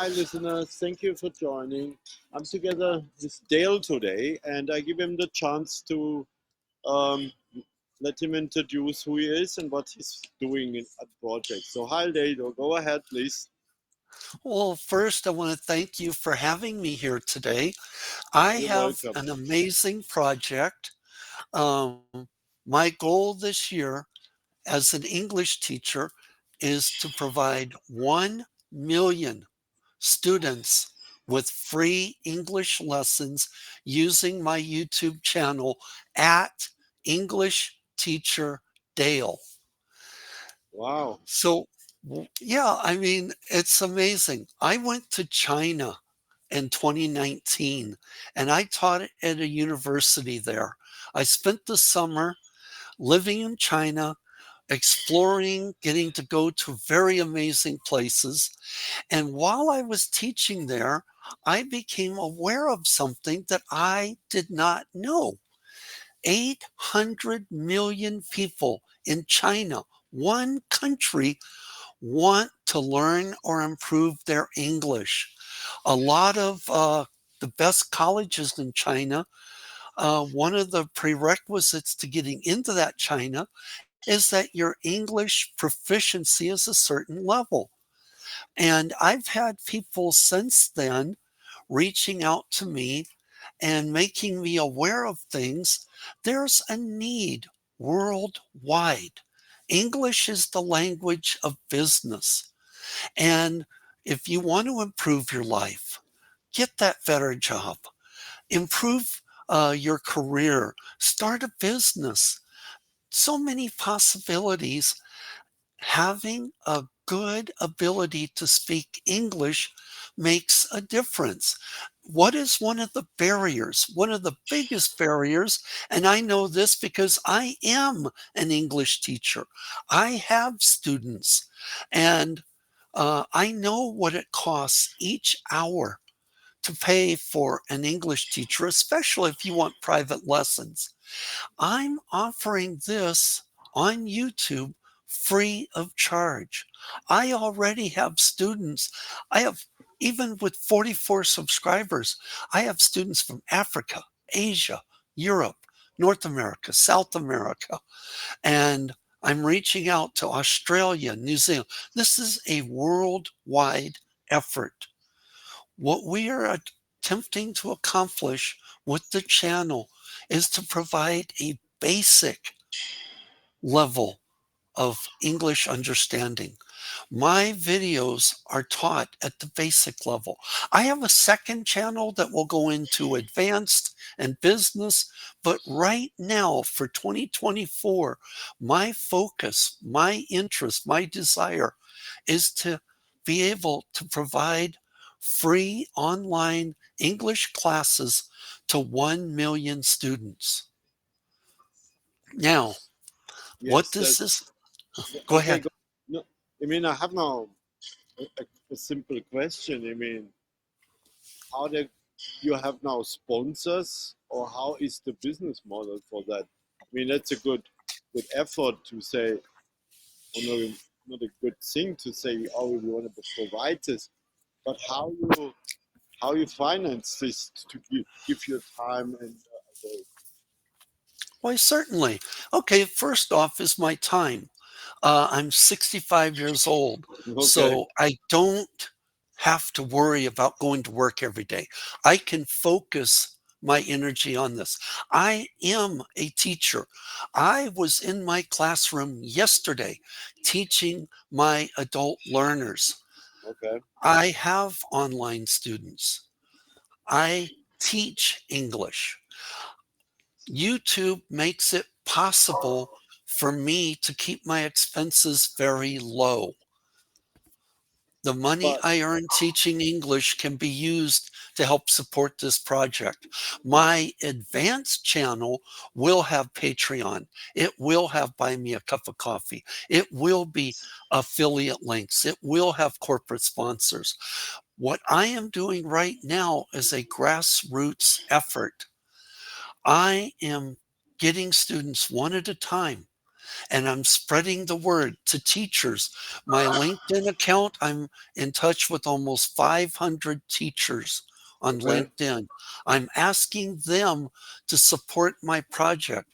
hi, listeners. Thank you for joining. I'm together with Dale today, and I give him the chance to um, let him introduce who he is and what he's doing at the project. So, hi, Dale. Go ahead, please. Well, first, I want to thank you for having me here today. I You're have welcome. an amazing project. My goal this year as an English teacher is to provide 1 million students with free English lessons using my YouTube channel at English Teacher Dale. Wow. So, yeah, I mean, it's amazing. I went to China in 2019 and I taught at a university there. I spent the summer living in China, exploring, getting to go to very amazing places. And while I was teaching there, I became aware of something that I did not know. 800 million people in China, one country, want to learn or improve their English. A lot of the best colleges in China, one of the prerequisites to getting into that China is that your English proficiency is a certain level. And I've had people since then reaching out to me and making me aware of things. There's a need worldwide. English is the language of business. And if you want to improve your life, get that better job, improve your career, start a business. So many possibilities. Having a good ability to speak English makes a difference. What is one of the barriers? One of the biggest barriers, and I know this because I am an English teacher. I have students, and I know what it costs each hour to pay for an English teacher, especially if you want private lessons. I'm offering this on YouTube free of charge. I already have students. I have, even with 44 subscribers, I have students from Africa, Asia, Europe, North America, South America, and I'm reaching out to Australia, New Zealand. This is a worldwide effort. What we are attempting to accomplish with the channel is to provide a basic level of English understanding. My videos are taught at the basic level. I have a second channel that will go into advanced and business, but right now for 2024, my focus, my interest, my desire is to be able to provide free online English classes to 1 million students. Now, what Yes, does that's this? Go okay. ahead. No, I mean, I have now a simple question. I mean, how do you have now sponsors, or how is the business model for that? I mean, that's a good effort to say, or not a good thing to say, oh, we want to provide this, but how you finance this to give your time and away. Why, certainly. Okay, first off is my time. I'm 65 years old, Okay, so I don't have to worry about going to work every day. I can focus my energy on this. I am a teacher. I was in my classroom yesterday teaching my adult learners. okay, I have online students. I teach English. YouTube makes it possible for me to keep my expenses very low. The money but I earn teaching English can be used to help support this project. My advanced channel will have Patreon. It will have Buy Me a Cup of Coffee. It will be affiliate links. It will have corporate sponsors. What I am doing right now is a grassroots effort. I am getting students one at a time. and I'm spreading the word to teachers. My LinkedIn account, I'm in touch with almost 500 teachers on Okay. LinkedIn. I'm asking them to support my project.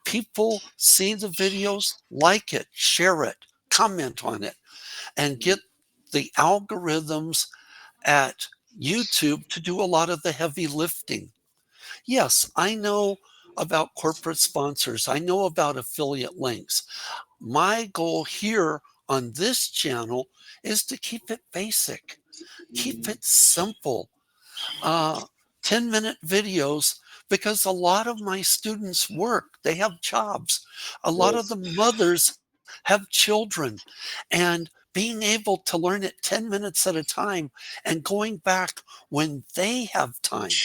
People see the videos, like it, share it, comment on it, and get the algorithms at YouTube to do a lot of the heavy lifting. Yes, I know about corporate sponsors. I know about affiliate links. My goal here on this channel is to keep it basic, keep Mhm. it simple. Uh, 10-minute videos, because a lot of my students work, they have jobs. A lot of Yes. the mothers have children, and being able to learn it 10 minutes at a time and going back when they have time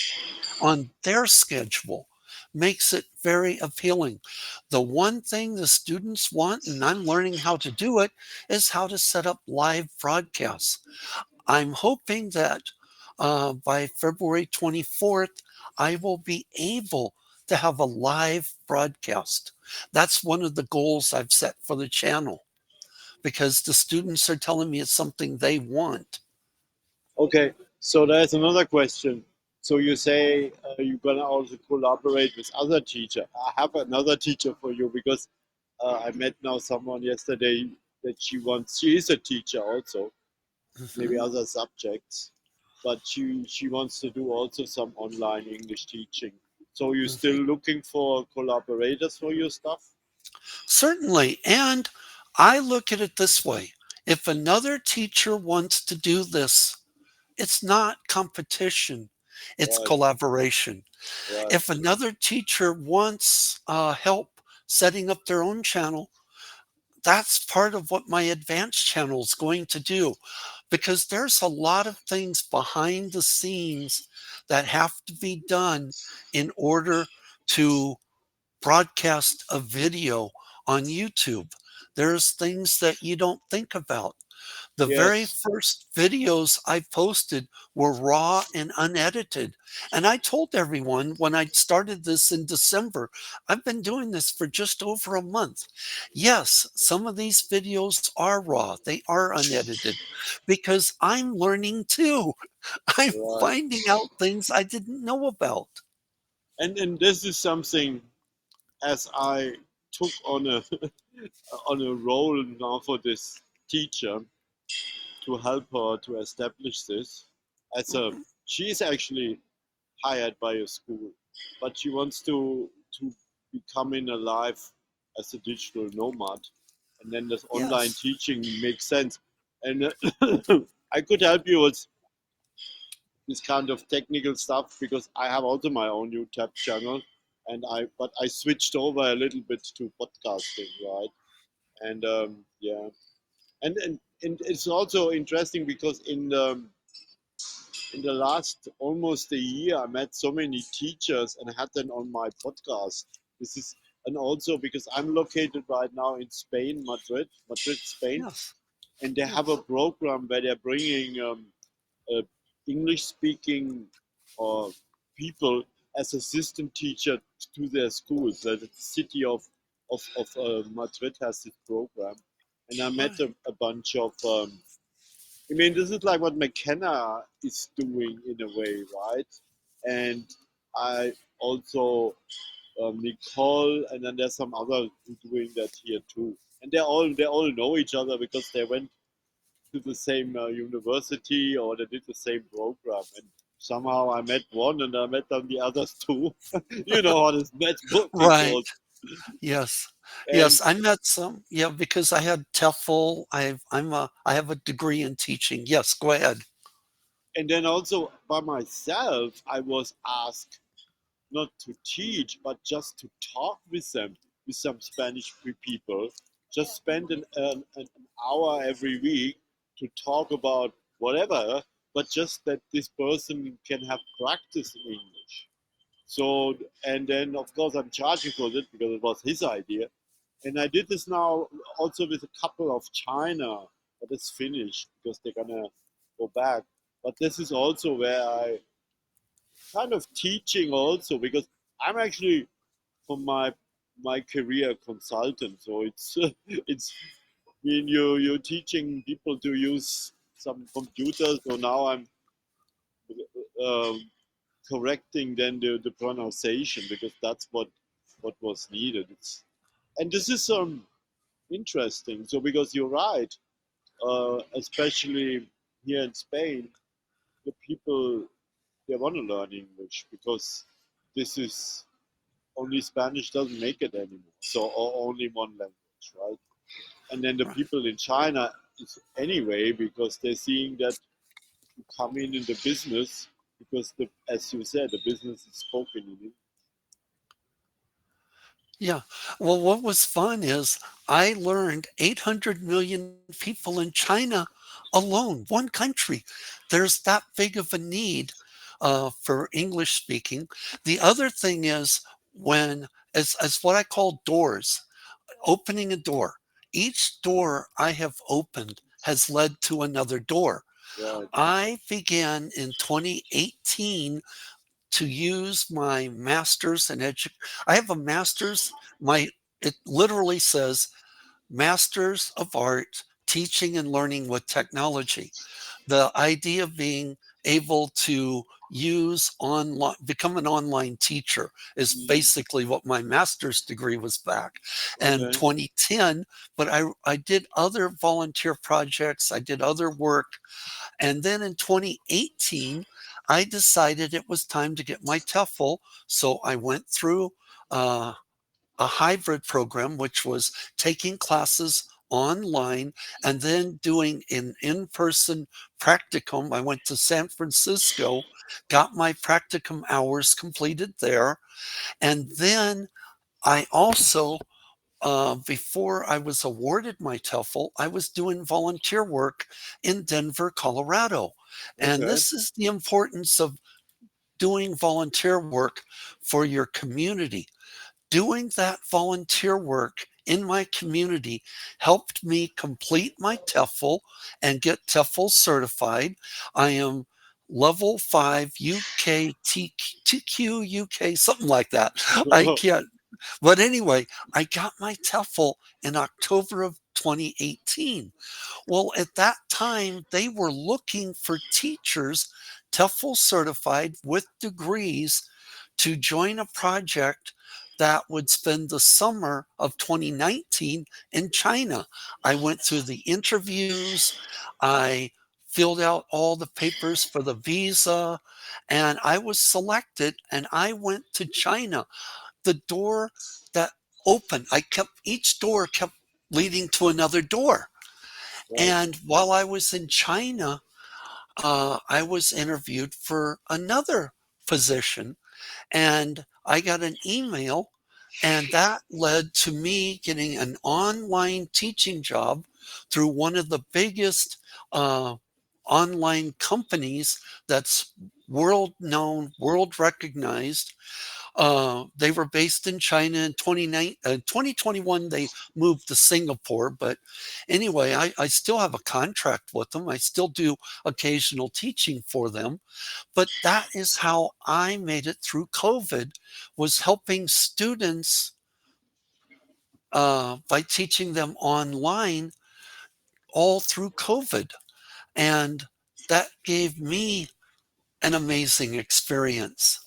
on their schedule makes it very appealing. The one thing the students want, and I'm learning how to do it, is how to set up live broadcasts. I'm hoping that by February 24th, I will be able to have a live broadcast. That's one of the goals I've set for the channel because the students are telling me it's something they want. Okay. So there's another question. So you say you're gonna also collaborate with other teacher. I have another teacher for you because I met now someone yesterday that she is a teacher also, maybe Mhm. other subjects, but she wants to do also some online English teaching. So you're still Mhm. looking for collaborators for your stuff? Certainly. And I look at it this way: if another teacher wants to do this, it's not competition, it's Right, collaboration. right. If another teacher wants help setting up their own channel, that's part of what my advanced channel is going to do, because there's a lot of things behind the scenes that have to be done in order to broadcast a video on YouTube. There's things that you don't think about. The very Yes. first videos I posted were raw and unedited. And I told everyone when I started this in December, I've been doing this for just over a month. Yes, some of these videos are raw, they are unedited because I'm learning too. I'm Right. finding out things I didn't know about. And this is something as I took on a on a role now for this teacher to help her to establish this as a Mhm. she is actually hired by a school, but she wants to become in a life as a digital nomad, and then this online Yes, teaching makes sense. And I could help you with this kind of technical stuff because I have also my own YouTube channel, and I switched over a little bit to podcasting, right? And yeah, and it's also interesting because in the last almost a year, I met so many teachers and had them on my podcast. This is and also because I'm located right now in Spain, Madrid, Spain, yes, and they have a yes, program where they're bringing English-speaking people as assistant teacher to their schools. The city of Madrid has this program, and I met right. a bunch of I mean, this is like what McKenna is doing in a way, right? And I also Nicole, and then there's some other who doing that here too. And they all know each other because they went to the same university or they did the same program. And somehow I met one and I met them the others too. You know how this networking Right. goes. Yes. And Yes, I met some, yeah, because I had TEFL. I have a degree in teaching. Yes, go ahead. and then also by myself, I was asked not to teach, but just to talk with them, with some Spanish people. Just spend an hour every week to talk about whatever, but just that this person can have practice in English. So, and then of course I'm charging for it because it was his idea. And I did this now also with a couple of China, but it's finished because they're gonna go back. But this is also where I kind of teaching also because I'm actually from my my career consultant. So it's it's when you're teaching people to use some computers. So now I'm um, correcting then the pronunciation because that's what was needed. It's and this is interesting. So because you're right, especially here in Spain, the people they want to learn English because this is only Spanish doesn't make it anymore. So or only one language, right? And then the Right. people in China is anyway because they're seeing that you come in the business because the as you said the business is spoken in English. Yeah. Well, what was fun is I learned 800 million people in China alone, one country. There's that big of a need for English speaking. The other thing is when, as what I call doors, opening a door. Each door I have opened has led to another door. Right. I began in 2018 to use my master's in I have a master's. My It literally says Masters of Art Teaching and Learning with Technology. The idea being able to use online, become an online teacher is Mm, basically what my master's degree was back in okay. 2010. But I did other volunteer projects, I did other work, and then in 2018, I decided it was time to get my TEFL. So I went through uh, a hybrid program, which was taking classes online and then doing an in person practicum. I went to San Francisco, got my practicum hours completed there. And then I also before I was awarded my TEFL, I was doing volunteer work in Denver, Colorado. And Okay. this is the importance of doing volunteer work for your community. Doing that volunteer work in my community helped me complete my TEFL and get TEFL certified. I am level 5 UK TQ UK, something like that. I can't but anyway, I got my TEFL in October of 2018. Well, at that time, they were looking for teachers, TEFL certified with degrees, to join a project that would spend the summer of 2019 in China. I went through the interviews, I filled out all the papers for the visa, and I was selected, and I went to China. The door that opened, each door kept leading to another door. Right. And while I was in China, I was interviewed for another position, and I got an email, and that led to me getting an online teaching job through one of the biggest uh, online companies that's world known, world recognized. They were based in China in 2021. They moved to Singapore. But anyway, I still have a contract with them. I still do occasional teaching for them. But that is how I made it through COVID, was helping students by teaching them online all through COVID. And that gave me an amazing experience.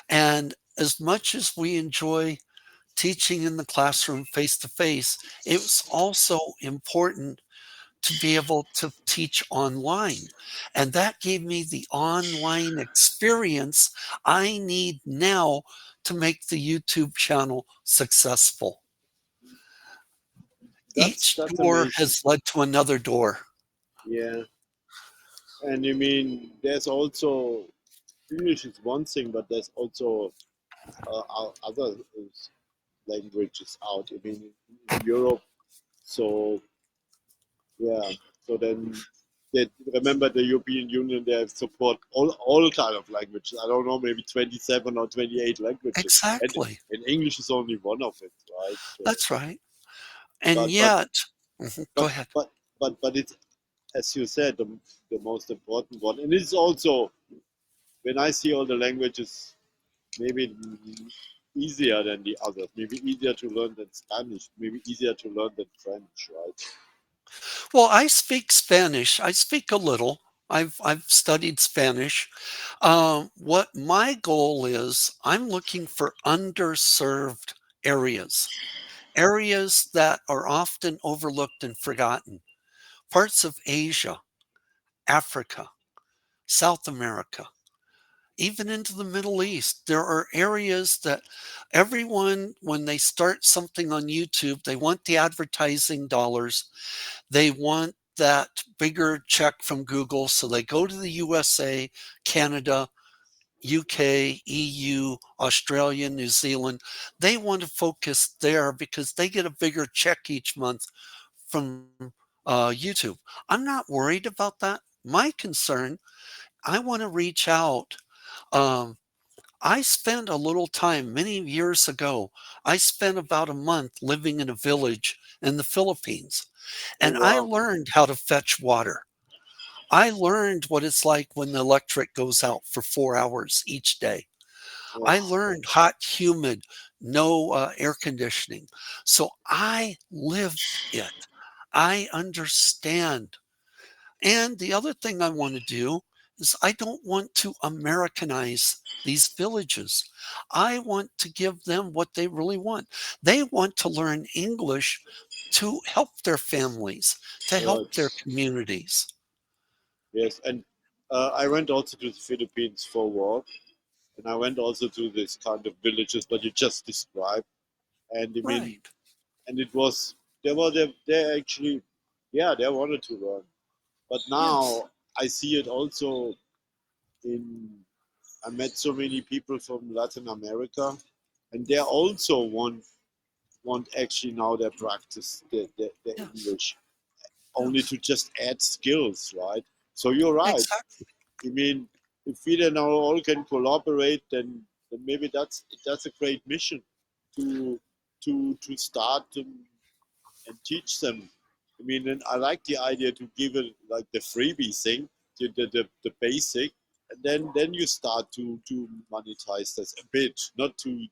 And as much as we enjoy teaching in the classroom face to face, it was also important to be able to teach online. And that gave me the online experience I need now to make the YouTube channel successful. Each That's door amazing. has led to another door. Yeah. And you mean there's also English is one thing, but there's also other languages out. I mean, in Europe. So yeah. So then they remember the European Union. They support all kind of languages. I don't know, maybe 27 or 28 languages, Exactly. and English is only one of it, right? So, That's right. And but but yet, mhm, go but ahead. but but it's as you said the most important one, and it's also when I see all the languages, maybe easier than the others. Maybe easier to learn than Spanish. Maybe easier to learn than French, right? Well, I speak Spanish. I speak a little. I've studied Spanish. What my goal is, I'm looking for underserved areas, areas that are often overlooked and forgotten. Parts of Asia, Africa, South America, even into the Middle East. There are areas that everyone, when they start something on YouTube, they want the advertising dollars. They want that bigger check from Google. So they go to the USA, Canada, UK, EU, Australia, New Zealand. They want to focus there because they get a bigger check each month from YouTube. I'm not worried about that. My concern, I want to reach out. Um, I spent a little time many years ago. I spent about a month living in a village in the Philippines, Oh and I wow. learned how to fetch water. I learned what it's like when the electric goes out for 4 hours each day. I Yes. learned hot, humid, no air conditioning. So I lived it. I understand. And the other thing I want to do is I don't want to Americanize these villages. I want to give them what they really want. They want to learn English to help their families, to help their Yes. communities. Yes. And I went also to the Philippines for work, and I went also to this kind of villages that you just described. And I mean, Right. and it was they actually, yeah, they wanted to learn. But Yes. now I see it also in. I met so many people from Latin America, and they also want actually now they practice the Yes. English only Yes. to just add skills, right? So you're right. Exactly. I mean, if we then all can collaborate, then maybe that's a great mission to to start and teach them. I mean, and I like the idea to give it like the freebie thing, the basic, and then you start to monetize this a bit, not too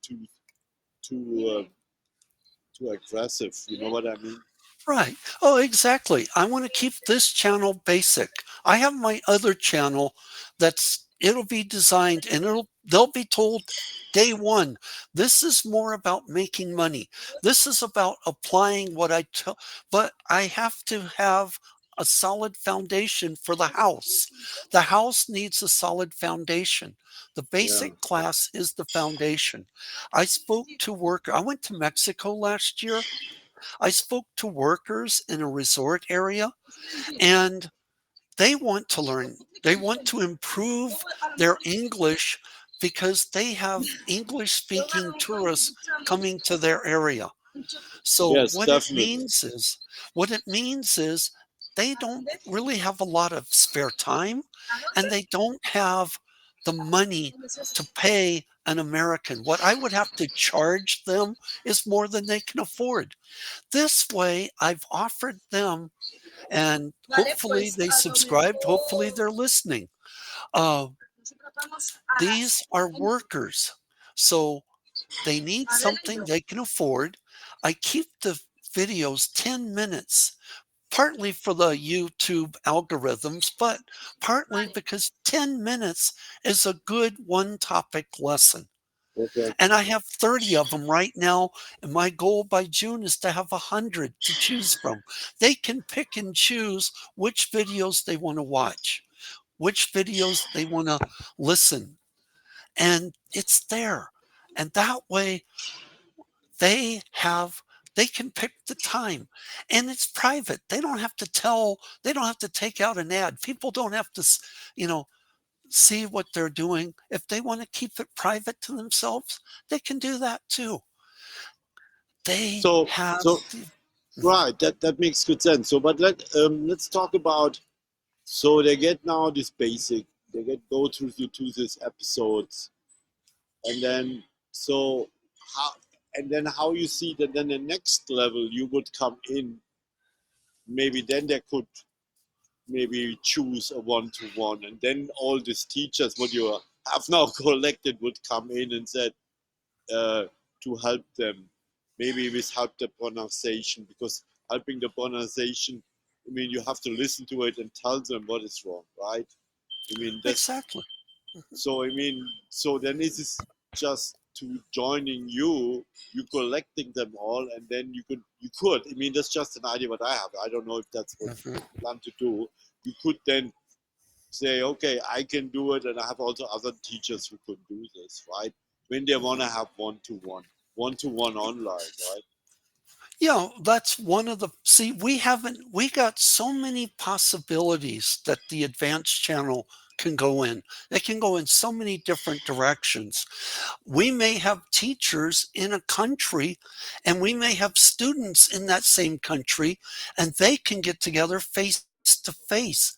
aggressive. You know what I mean? Right. Oh, exactly. I want to keep this channel basic. I have my other channel it'll be designed and they'll be told day one, this is more about making money. This is about applying what I tell, but I have to have a solid foundation for the house. The house needs a solid foundation. The Yeah. basic class is the foundation. I went to Mexico last year. I spoke to workers in a resort area, and they want to learn. They want to improve their English because they have English speaking tourists coming to their area. So Yes, definitely. what it means is they don't really have a lot of spare time and they don't have the money to pay an American. What I would have to charge them is more than they can afford. This way, I've offered them, and hopefully they subscribed. Hopefully they're listening. Uh, these are workers. So they need something they can afford. I keep the videos 10 minutes, partly for the YouTube algorithms, but partly because 10 minutes is a good one topic lesson. Perfect. And I have 30 of them right now. And my goal by June is to have 100 to choose from. They can pick and choose which videos they want to watch, which videos they want to listen. And it's there. And that way they have they can pick the time and it's private. They don't have to take out an ad. People don't have to, you know, see what they're doing. If they want to keep it private to themselves, they can do that too. They So have so the Mhm. right, that makes good sense. So, but let's talk about. So they get now this basic. They get go through to these episodes, and then so how and then how you see that then the next level you would come in. Maybe then they could maybe choose a one-to-one, and then all these teachers what you have now collected would come in and said, uh, to help them, maybe with help the pronunciation, because helping the pronunciation, I mean, you have to listen to it and tell them what is wrong, right? I mean, that's Exactly. so. I mean, so then this is just to joining you collecting them all, and then you could. I mean, that's just an idea what I have. I don't know if that's what Hmm. you plan to do. You could then say, okay, I can do it, and I have also other teachers who could do this, right? When they want to have one to one online, right? Yeah, that's one of the see, we got so many possibilities that the advanced channel can go in. It can go in so many different directions. We may have teachers in a country and we may have students in that same country and they can get together face to face.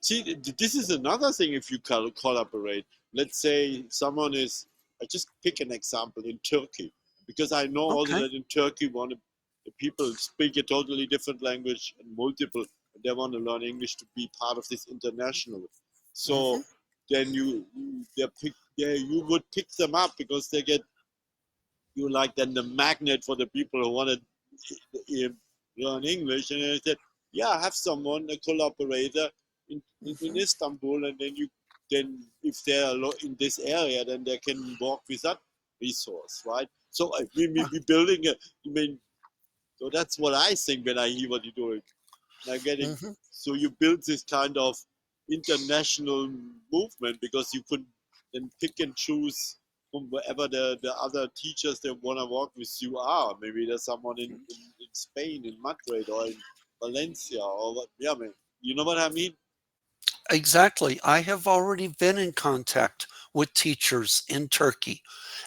See, this is another thing. If you collaborate, let's say someone is, I just pick an example in Turkey, because I know also Okay. that in Turkey, the people speak a totally different language and multiple, and they want to learn English to be part of this international. So Hmm. then you would pick them up because they get you like then the magnet for the people who want to learn English. And I said, yeah, I have someone, a collaborator in Hmm. Istanbul, and then if they're in this area, then they can work with that resource, right? So we building a, I mean, so that's what I think when I hear what you're doing. Now getting Hmm. so you build this kind of international movement because you could then pick and choose from wherever the other teachers that want to work with you are. Maybe there's someone in Spain, in Madrid, or in Valencia, or what? Yeah, man. You know what I mean? Exactly. I have already been in contact with teachers in Turkey,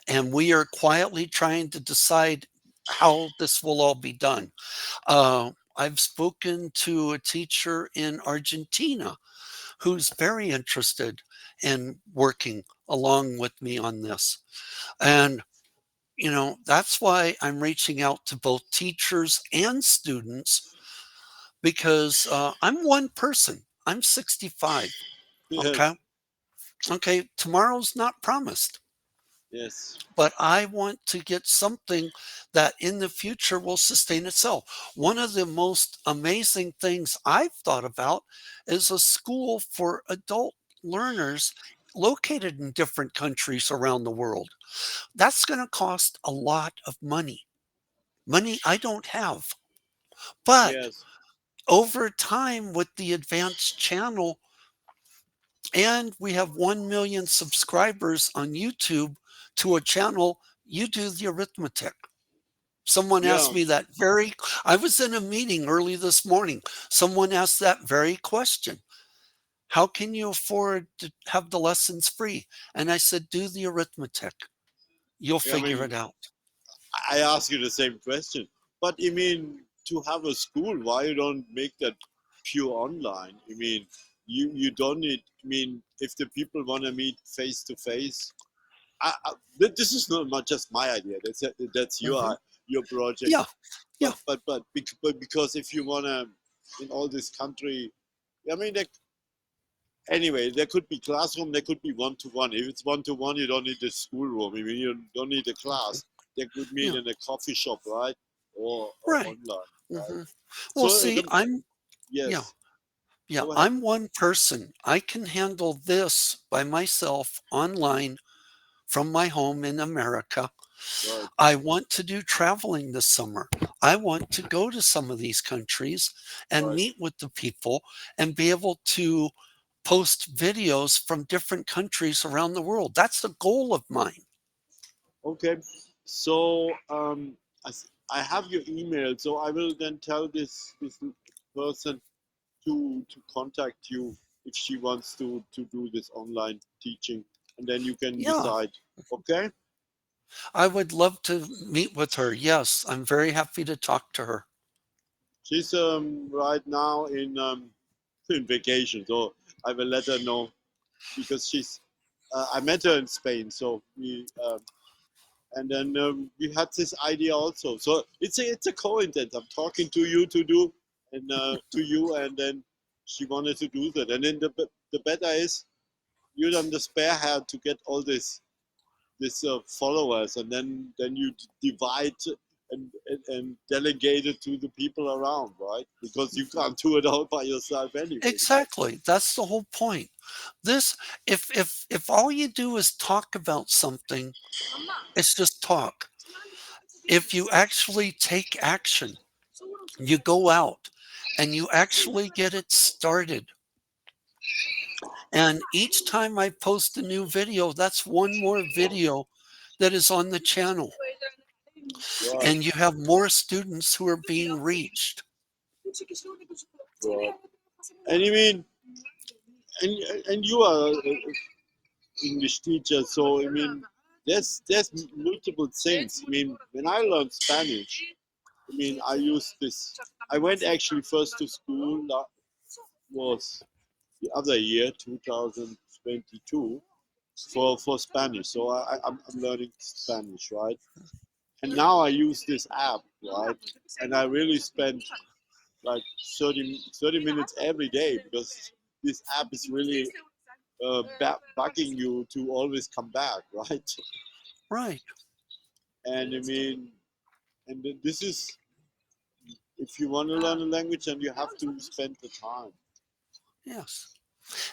and we are quietly trying to decide how this will all be done. I've spoken to a teacher in Argentina who's very interested in working along with me on this. And, that's why I'm reaching out to both teachers and students because I'm one person. I'm 65. Okay. Yes, Okay. Tomorrow's not promised, yes, but I want to get something that in the future will sustain itself. One of the most amazing things I've thought about is a school for adult learners located in different countries around the world. That's going to cost a lot of money. Money I don't have. But yes, over time, with the advanced channel, and we have 1 million subscribers on YouTube to a channel, you do the arithmetic. Someone asked yeah. me I was in a meeting early this morning. Someone asked that very question. How can you afford to have the lessons free? And I said, do the arithmetic. You'll I figure mean, it out. I ask you the same question. But I mean, to have a school, why you don't make that pure online? I mean, you don't need. I mean, if the people want to meet face to face, this is not just my idea. That's Hmm. your project. Yeah, yeah. But because if you wanna in all this country, I mean, anyway, there could be classroom, there could be one to one. If it's one to one, you don't need the schoolroom. I mean, you don't need a Mhm. class. That could mean Yeah, in a coffee shop, right? Or right. online, right? Hmm. Well, So see, yeah, yes, yeah, go ahead. I'm one person. I can handle this by myself online from my home in America. Right, I want to do traveling this summer. I want to go to some of these countries and right. meet with the people and be able to post videos from different countries around the world. That's a goal of mine. Okay. So I have your email. So I will then tell this person to contact you if she wants to do this online teaching, and then you can Yeah, decide. Okay. I would love to meet with her. Yes, I'm very happy to talk to her. She's right now in vacation, so I will let her know because she's. I met her in Spain, so and then we had this idea also. So it's a coincidence. I'm talking to you to do and to you, and then she wanted to do that. And then the better is you're on the spare head to get all this. this followers, and then you divide and delegate it to the people around, right? Because you can't do it all by yourself anyway. Exactly. That's the whole point. This, if all you do is talk about something, it's just talk. If you actually take action, you go out and you actually get it started. And each time I post a new video, that's one more video that is on the channel. Right, And you have more students who are being reached. right. And you mean, and and you are English teacher, so I mean, there's multiple things. I mean, when I learned Spanish, I mean, I used this. I went actually first to school. That was the other year, 2022, for Spanish. So I'm learning Spanish, right? And now I use this app, right? And I really spend like 30 minutes every day because this app is really bugging you to always come back, right? Right. And I mean, and this is if you want to learn a language, and you have to spend the time. Yes.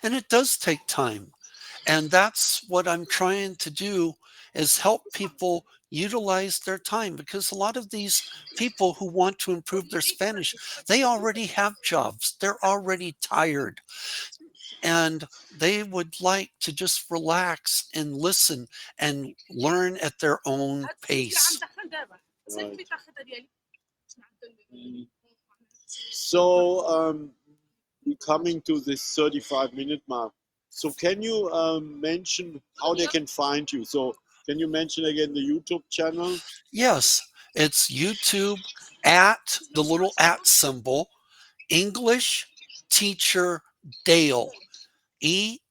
And it does take time. And that's what I'm trying to do is help people utilize their time because a lot of these people who want to improve their Spanish, they already have jobs. They're already tired and they would like to just relax and listen and learn at their own pace. Right. So we're coming to this 35-minute mark. So can you mention how they can find you? So can you mention again the YouTube channel? Yes, it's YouTube at the little at symbol, English Teacher Dale, English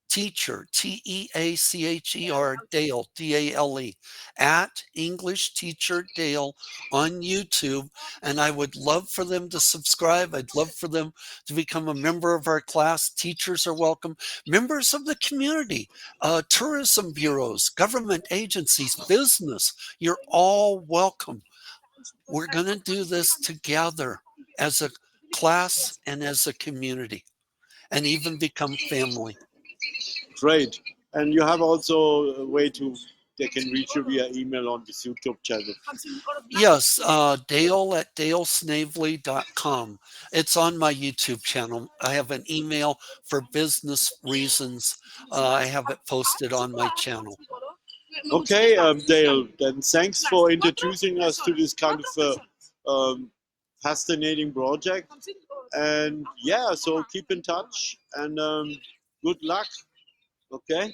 teacher, Teacher, Dale, Dale, at English Teacher Dale on YouTube. And I would love for them to subscribe. I'd love for them to become a member of our class. Teachers are welcome. Members of the community, tourism bureaus, government agencies, business, you're all welcome. We're going to do this together as a class and as a community and even become family. Great. And you have also a way to they can reach you via email on this YouTube channel. Yes, Dale at dalesnavely.com. It's on my YouTube channel. I have an email for business reasons. I have it posted on my channel. Okay, Dale, then thanks for introducing us to this kind of fascinating project. And yeah, so keep in touch and good luck. Okay,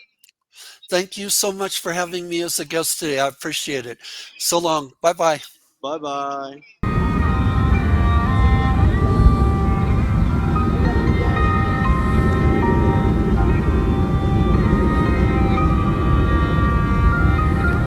Thank you so much for having me as a guest today. I appreciate it. So long. Bye bye. bye bye.